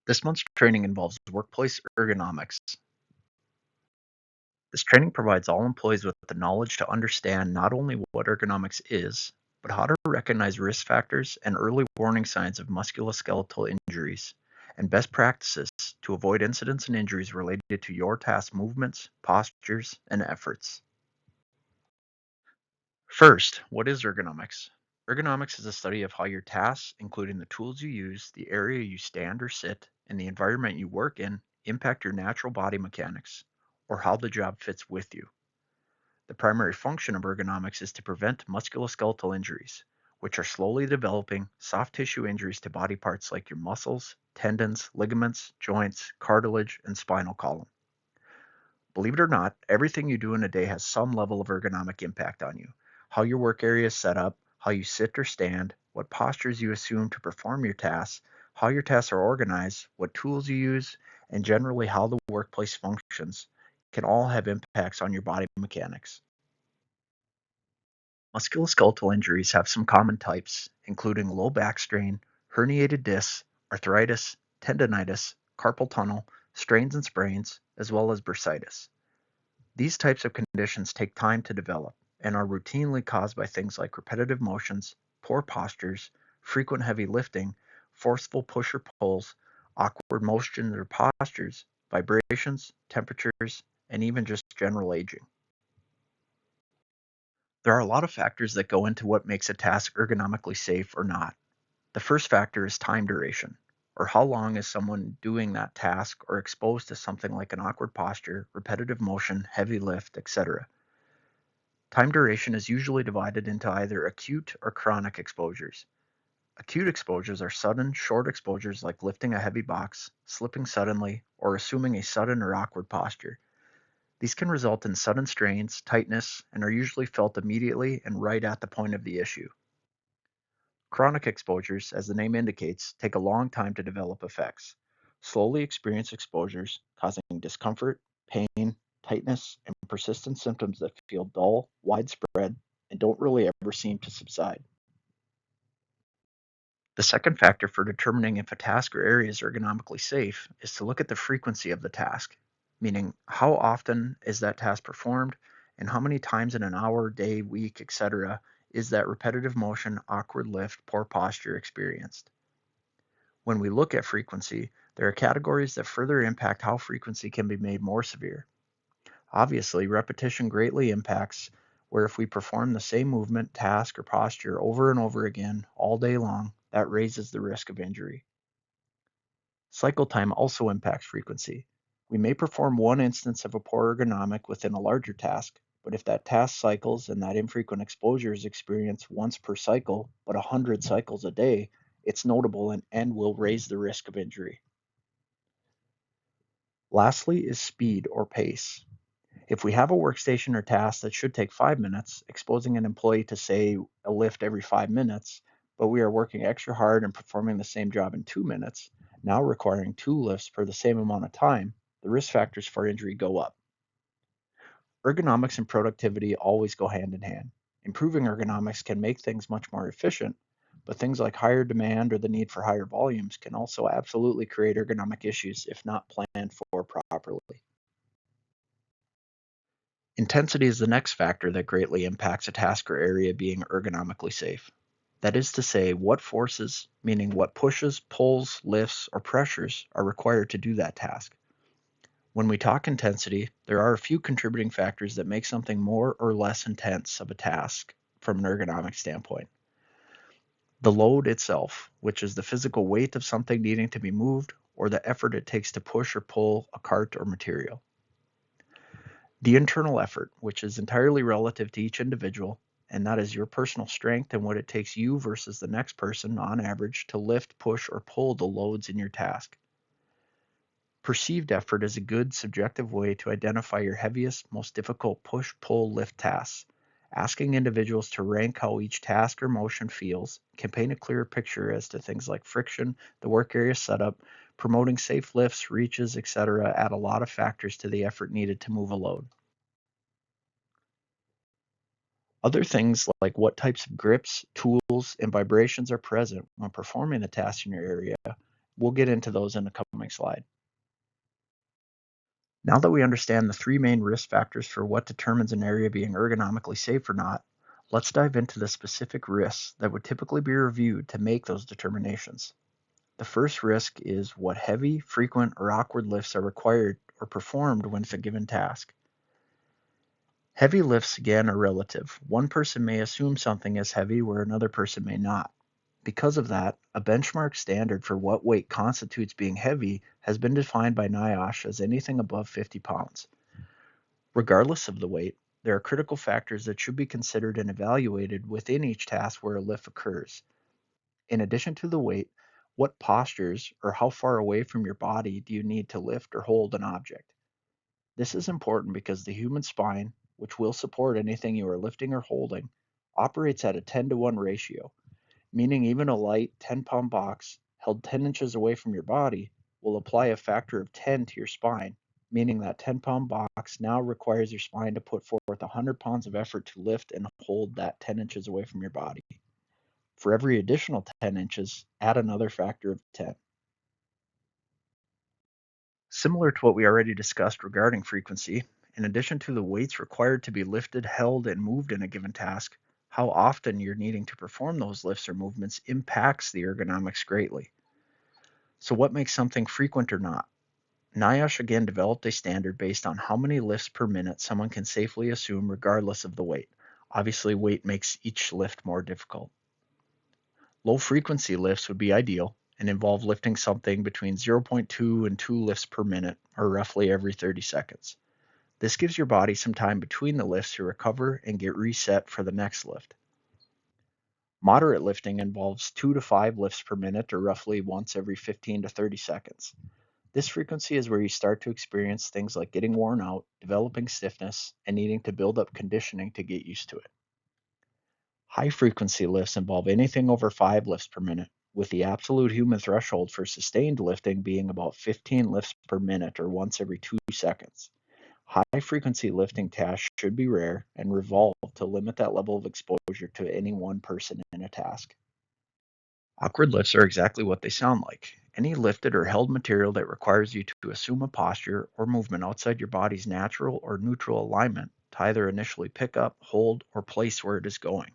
This month's training involves workplace ergonomics. This training provides all employees with the knowledge to understand not only what ergonomics is, but how to recognize risk factors and early warning signs of musculoskeletal injuries, and best practices to avoid incidents and injuries related to your task movements, postures, and efforts. First, what is ergonomics? Ergonomics is a study of how your tasks, including the tools you use, the area you stand or sit, and the environment you work in, impact your natural body mechanics, or how the job fits with you. The primary function of ergonomics is to prevent musculoskeletal injuries, which are slowly developing soft tissue injuries to body parts like your muscles, tendons, ligaments, joints, cartilage, and spinal column. Believe it or not, everything you do in a day has some level of ergonomic impact on you. How your work area is set up, how you sit or stand, what postures you assume to perform your tasks, how your tasks are organized, what tools you use, and generally how the workplace functions can all have impacts on your body mechanics. Musculoskeletal injuries have some common types, including low back strain, herniated discs, arthritis, tendonitis, carpal tunnel, strains and sprains, as well as bursitis. These types of conditions take time to develop and are routinely caused by things like repetitive motions, poor postures, frequent heavy lifting, forceful push or pulls, awkward motions or postures, vibrations, temperatures, and even just general aging. There are a lot of factors that go into what makes a task ergonomically safe or not. The first factor is time duration, or how long is someone doing that task or exposed to something like an awkward posture, repetitive motion, heavy lift, etc. Time duration is usually divided into either acute or chronic exposures. Acute exposures are sudden, short exposures like lifting a heavy box, slipping suddenly, or assuming a sudden or awkward posture. These can result in sudden strains, tightness, and are usually felt immediately and right at the point of the issue. Chronic exposures, as the name indicates, take a long time to develop effects. Slowly experienced exposures causing discomfort, pain, tightness, and persistent symptoms that feel dull, widespread, and don't really ever seem to subside. The second factor for determining if a task or area is ergonomically safe is to look at the frequency of the task, meaning how often is that task performed and how many times in an hour, day, week, etc. is that repetitive motion, awkward lift, poor posture experienced. When we look at frequency, there are categories that further impact how frequency can be made more severe. Obviously, repetition greatly impacts where if we perform the same movement, task, or posture over and over again all day long, that raises the risk of injury. Cycle time also impacts frequency. We may perform one instance of a poor ergonomic within a larger task, but if that task cycles and that infrequent exposure is experienced once per cycle, but 100 cycles a day, it's notable and will raise the risk of injury. Lastly is speed or pace. If we have a workstation or task that should take 5 minutes, exposing an employee to, say, a lift every 5 minutes, but we are working extra hard and performing the same job in 2 minutes, now requiring two lifts for the same amount of time, the risk factors for injury go up. Ergonomics and productivity always go hand in hand. Improving ergonomics can make things much more efficient, but things like higher demand or the need for higher volumes can also absolutely create ergonomic issues if not planned for properly. Intensity is the next factor that greatly impacts a task or area being ergonomically safe. That is to say, what forces, meaning what pushes, pulls, lifts, or pressures, are required to do that task. When we talk intensity, there are a few contributing factors that make something more or less intense of a task from an ergonomic standpoint. The load itself, which is the physical weight of something needing to be moved, or the effort it takes to push or pull a cart or material. The internal effort, which is entirely relative to each individual, and that is your personal strength and what it takes you versus the next person on average to lift, push, or pull the loads in your task. Perceived effort is a good subjective way to identify your heaviest, most difficult push, pull, lift tasks. Asking individuals to rank how each task or motion feels can paint a clearer picture as to things like friction, the work area setup, promoting safe lifts, reaches, etc. add a lot of factors to the effort needed to move a load. Other things like what types of grips, tools, and vibrations are present when performing the task in your area, we'll get into those in the coming upcoming slide. Now that we understand the three main risk factors for what determines an area being ergonomically safe or not, let's dive into the specific risks that would typically be reviewed to make those determinations. The first risk is what heavy, frequent, or awkward lifts are required or performed when it's a given task. Heavy lifts, again, are relative. One person may assume something is heavy where another person may not. Because of that, a benchmark standard for what weight constitutes being heavy has been defined by NIOSH as anything above 50 pounds. Regardless of the weight, there are critical factors that should be considered and evaluated within each task where a lift occurs. In addition to the weight, what postures or how far away from your body do you need to lift or hold an object? This is important because the human spine, which will support anything you are lifting or holding, operates at a 10-to-1 ratio, meaning even a light 10-pound box held 10 inches away from your body will apply a factor of 10 to your spine, meaning that 10-pound box now requires your spine to put forth 100 pounds of effort to lift and hold that 10 inches away from your body. For every additional 10 inches, add another factor of 10. Similar to what we already discussed regarding frequency, in addition to the weights required to be lifted, held, and moved in a given task, how often you're needing to perform those lifts or movements impacts the ergonomics greatly. So what makes something frequent or not? NIOSH again developed a standard based on how many lifts per minute someone can safely assume regardless of the weight. Obviously, weight makes each lift more difficult. Low frequency lifts would be ideal and involve lifting something between 0.2 and 2 lifts per minute, or roughly every 30 seconds. This gives your body some time between the lifts to recover and get reset for the next lift. Moderate lifting involves 2 to 5 lifts per minute, or roughly once every 15 to 30 seconds. This frequency is where you start to experience things like getting worn out, developing stiffness, and needing to build up conditioning to get used to it. High frequency lifts involve anything over 5 lifts per minute, with the absolute human threshold for sustained lifting being about 15 lifts per minute, or once every 2 seconds. High frequency lifting tasks should be rare and revolve to limit that level of exposure to any one person in a task. Awkward lifts are exactly what they sound like. Any lifted or held material that requires you to assume a posture or movement outside your body's natural or neutral alignment to either initially pick up, hold, or place where it is going.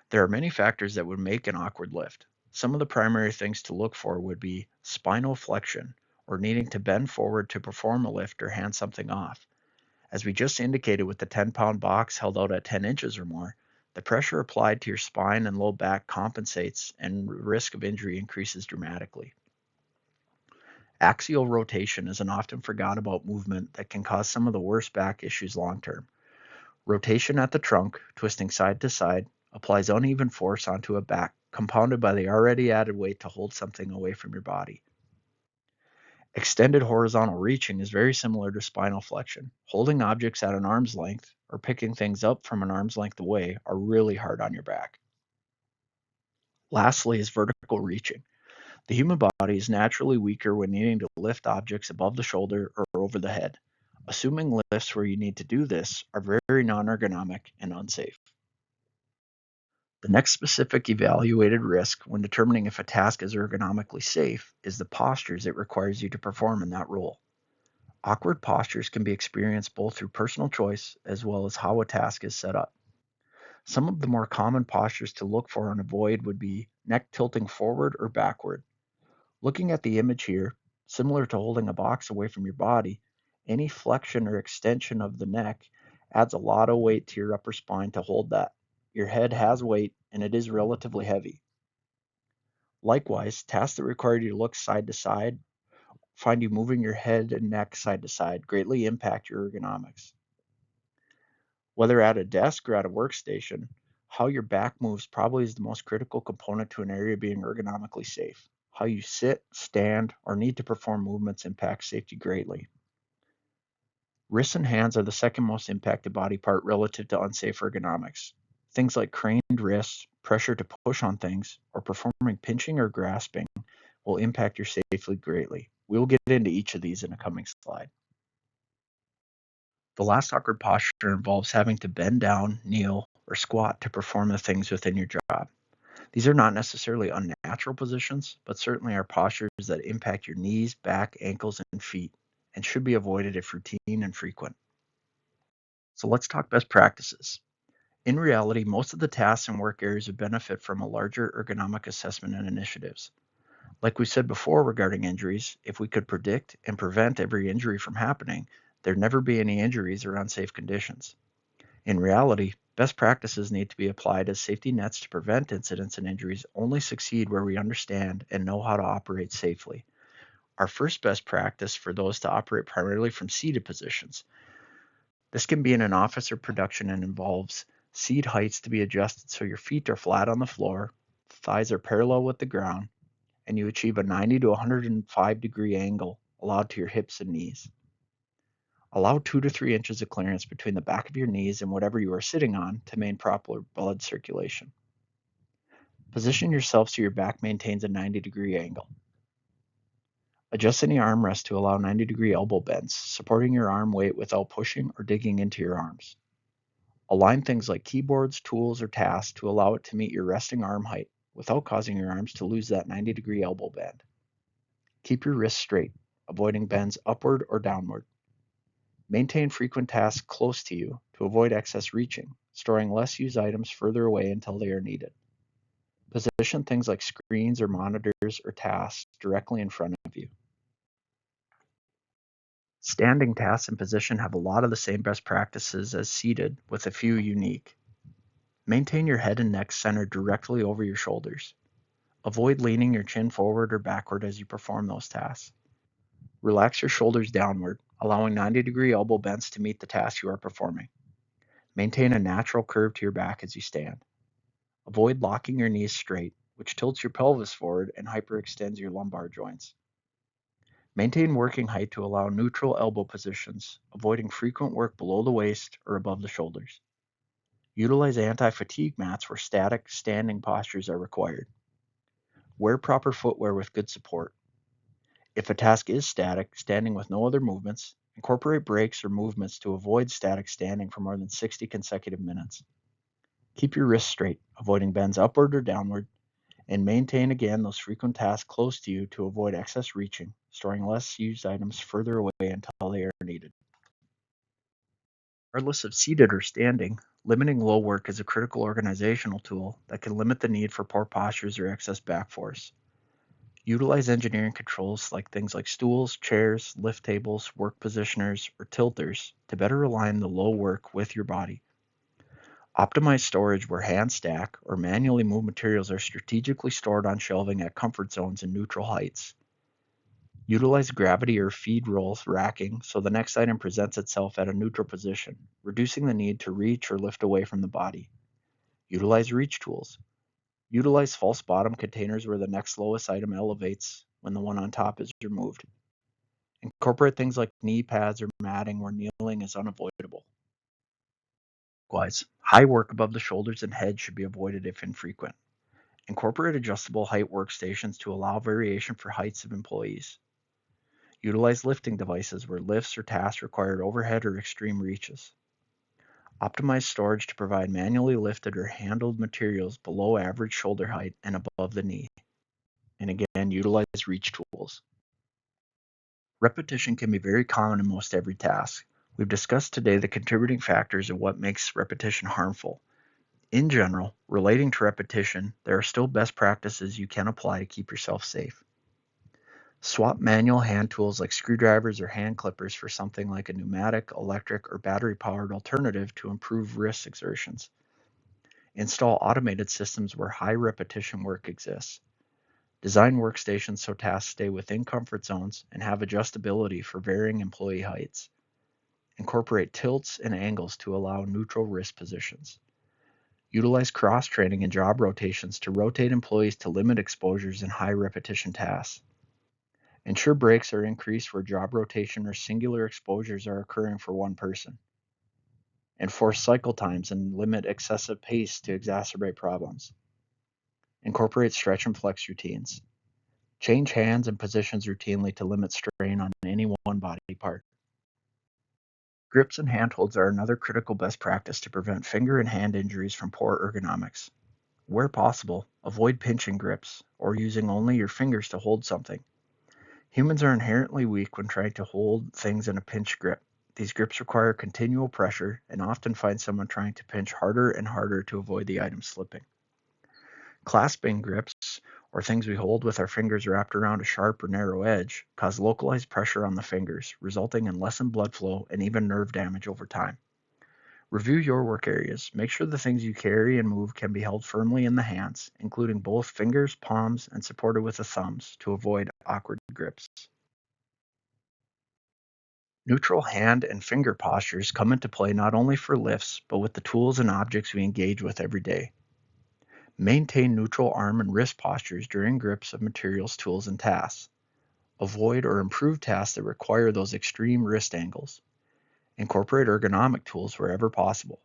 There are many factors that would make an awkward lift. Some of the primary things to look for would be spinal flexion, or needing to bend forward to perform a lift or hand something off. As we just indicated with the 10-pound box held out at 10 inches or more, the pressure applied to your spine and low back compensates and risk of injury increases dramatically. Axial rotation is an often forgot about movement that can cause some of the worst back issues long term. Rotation at the trunk, twisting side to side, applies uneven force onto a back, compounded by the already added weight to hold something away from your body. Extended horizontal reaching is very similar to spinal flexion. Holding objects at an arm's length or picking things up from an arm's length away are really hard on your back. Lastly is vertical reaching. The human body is naturally weaker when needing to lift objects above the shoulder or over the head. Assuming lifts where you need to do this are very non-ergonomic and unsafe. The next specific evaluated risk when determining if a task is ergonomically safe is the postures it requires you to perform in that role. Awkward postures can be experienced both through personal choice as well as how a task is set up. Some of the more common postures to look for and avoid would be neck tilting forward or backward. Looking at the image here, similar to holding a box away from your body, any flexion or extension of the neck adds a lot of weight to your upper spine to hold that. Your head has weight and it is relatively heavy. Likewise, tasks that require you to look side to side, find you moving your head and neck side to side, greatly impact your ergonomics. Whether at a desk or at a workstation, how your back moves probably is the most critical component to an area being ergonomically safe. How you sit, stand, or need to perform movements impacts safety greatly. Wrists and hands are the second most impacted body part relative to unsafe ergonomics. Things like craned wrists, pressure to push on things, or performing pinching or grasping will impact your safety greatly. We will get into each of these in a coming slide. The last awkward posture involves having to bend down, kneel, or squat to perform the things within your job. These are not necessarily unnatural positions, but certainly are postures that impact your knees, back, ankles, and feet, and should be avoided if routine and frequent. So let's talk best practices. In reality, most of the tasks and work areas would benefit from a larger ergonomic assessment and initiatives. Like we said before regarding injuries, if we could predict and prevent every injury from happening, there'd never be any injuries or unsafe conditions. In reality, best practices need to be applied as safety nets to prevent incidents and injuries only succeed where we understand and know how to operate safely. Our first best practice for those to operate primarily from seated positions. This can be in an office or production and involves seat heights to be adjusted so your feet are flat on the floor, thighs are parallel with the ground, and you achieve a 90 to 105-degree angle allowed to your hips and knees. Allow 2 to 3 inches of clearance between the back of your knees and whatever you are sitting on to maintain proper blood circulation. Position yourself so your back maintains a 90-degree angle. Adjust any armrest to allow 90-degree elbow bends, supporting your arm weight without pushing or digging into your arms. Align things like keyboards, tools, or tasks to allow it to meet your resting arm height without causing your arms to lose that 90-degree elbow bend. Keep your wrists straight, avoiding bends upward or downward. Maintain frequent tasks close to you to avoid excess reaching, storing less used items further away until they are needed. Position things like screens or monitors or tasks directly in front of you. Standing tasks and position have a lot of the same best practices as seated, with a few unique. Maintain your head and neck centered directly over your shoulders. Avoid leaning your chin forward or backward as you perform those tasks. Relax your shoulders downward, allowing 90-degree elbow bends to meet the task you are performing. Maintain a natural curve to your back as you stand. Avoid locking your knees straight, which tilts your pelvis forward and hyperextends your lumbar joints. Maintain working height to allow neutral elbow positions, avoiding frequent work below the waist or above the shoulders. Utilize anti-fatigue mats where static standing postures are required. Wear proper footwear with good support. If a task is static, standing with no other movements, incorporate breaks or movements to avoid static standing for more than 60 consecutive minutes. Keep your wrists straight, avoiding bends upward or downward, and maintain again those frequent tasks close to you to avoid excess reaching, storing less used items further away until they are needed. Regardless of seated or standing, limiting low work is a critical organizational tool that can limit the need for poor postures or excess back force. Utilize engineering controls like things like stools, chairs, lift tables, work positioners, or tilters to better align the low work with your body. Optimize storage where hand stack or manually move materials are strategically stored on shelving at comfort zones and neutral heights. Utilize gravity or feed roll racking so the next item presents itself at a neutral position, reducing the need to reach or lift away from the body. Utilize reach tools. Utilize false bottom containers where the next lowest item elevates when the one on top is removed. Incorporate things like knee pads or matting where kneeling is unavoidable. Likewise, high work above the shoulders and head should be avoided if infrequent. Incorporate adjustable height workstations to allow variation for heights of employees. Utilize lifting devices where lifts or tasks require overhead or extreme reaches. Optimize storage to provide manually lifted or handled materials below average shoulder height and above the knee. And again, utilize reach tools. Repetition can be very common in most every task. We've discussed today the contributing factors of what makes repetition harmful. In general, relating to repetition, there are still best practices you can apply to keep yourself safe. Swap manual hand tools like screwdrivers or hand clippers for something like a pneumatic, electric, or battery-powered alternative to improve wrist exertions. Install automated systems where high repetition work exists. Design workstations so tasks stay within comfort zones and have adjustability for varying employee heights. Incorporate tilts and angles to allow neutral wrist positions. Utilize cross-training and job rotations to rotate employees to limit exposures in high repetition tasks. Ensure breaks are increased where job rotation or singular exposures are occurring for one person. Enforce cycle times and limit excessive pace to exacerbate problems. Incorporate stretch and flex routines. Change hands and positions routinely to limit strain on any one body part. Grips and handholds are another critical best practice to prevent finger and hand injuries from poor ergonomics. Where possible, avoid pinching grips or using only your fingers to hold something. Humans are inherently weak when trying to hold things in a pinch grip. These grips require continual pressure and often find someone trying to pinch harder and harder to avoid the item slipping. Clasping grips, or things we hold with our fingers wrapped around a sharp or narrow edge, cause localized pressure on the fingers, resulting in lessened blood flow and even nerve damage over time. Review your work areas. Make sure the things you carry and move can be held firmly in the hands, including both fingers, palms, and supported with the thumbs to avoid awkward grips. Neutral hand and finger postures come into play not only for lifts, but with the tools and objects we engage with every day. Maintain neutral arm and wrist postures during grips of materials, tools, and tasks. Avoid or improve tasks that require those extreme wrist angles. Incorporate ergonomic tools wherever possible.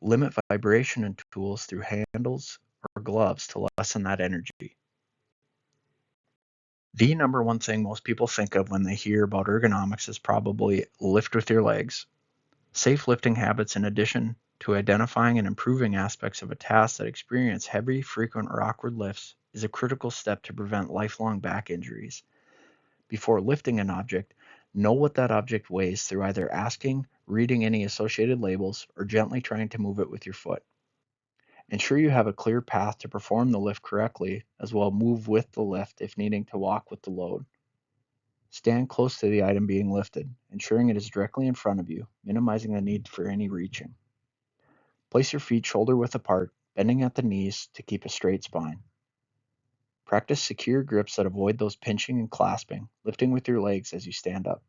Limit vibration in tools through handles or gloves to lessen that energy. The number one thing most people think of when they hear about ergonomics is probably lift with your legs. Safe lifting habits, in addition to identifying and improving aspects of a task that experience heavy, frequent, or awkward lifts, is a critical step to prevent lifelong back injuries. Before lifting an object, know what that object weighs through either asking, reading any associated labels, or gently trying to move it with your foot. Ensure you have a clear path to perform the lift correctly, as well move with the lift if needing to walk with the load. Stand close to the item being lifted, ensuring it is directly in front of you, minimizing the need for any reaching. Place your feet shoulder width apart, bending at the knees to keep a straight spine. Practice secure grips that avoid those pinching and clasping, lifting with your legs as you stand up.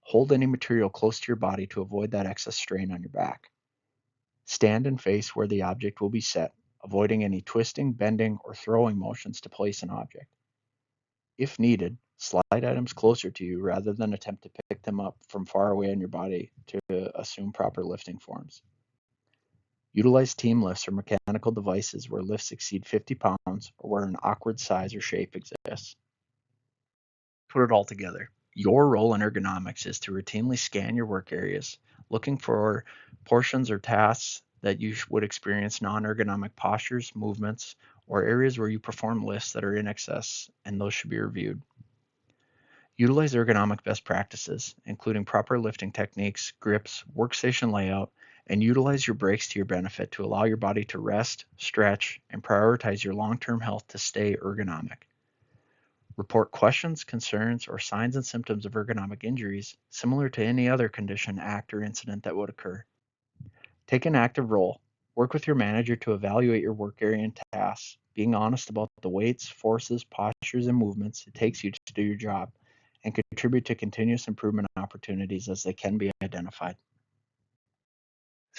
Hold any material close to your body to avoid that excess strain on your back. Stand and face where the object will be set, avoiding any twisting, bending, or throwing motions to place an object. If needed, slide items closer to you rather than attempt to pick them up from far away on your body to assume proper lifting forms. Utilize team lifts or mechanical devices where lifts exceed 50 pounds or where an awkward size or shape exists. Put it all together. Your role in ergonomics is to routinely scan your work areas, looking for portions or tasks that you would experience non-ergonomic postures, movements, or areas where you perform lifts that are in excess, and those should be reviewed. Utilize ergonomic best practices, including proper lifting techniques, grips, workstation layout, and utilize your breaks to your benefit to allow your body to rest, stretch, and prioritize your long-term health to stay ergonomic. Report questions, concerns, or signs and symptoms of ergonomic injuries, similar to any other condition, act, or incident that would occur. Take an active role. Work with your manager to evaluate your work area and tasks, being honest about the weights, forces, postures, and movements it takes you to do your job, and contribute to continuous improvement opportunities as they can be identified.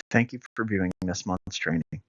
Thank you for viewing this month's training.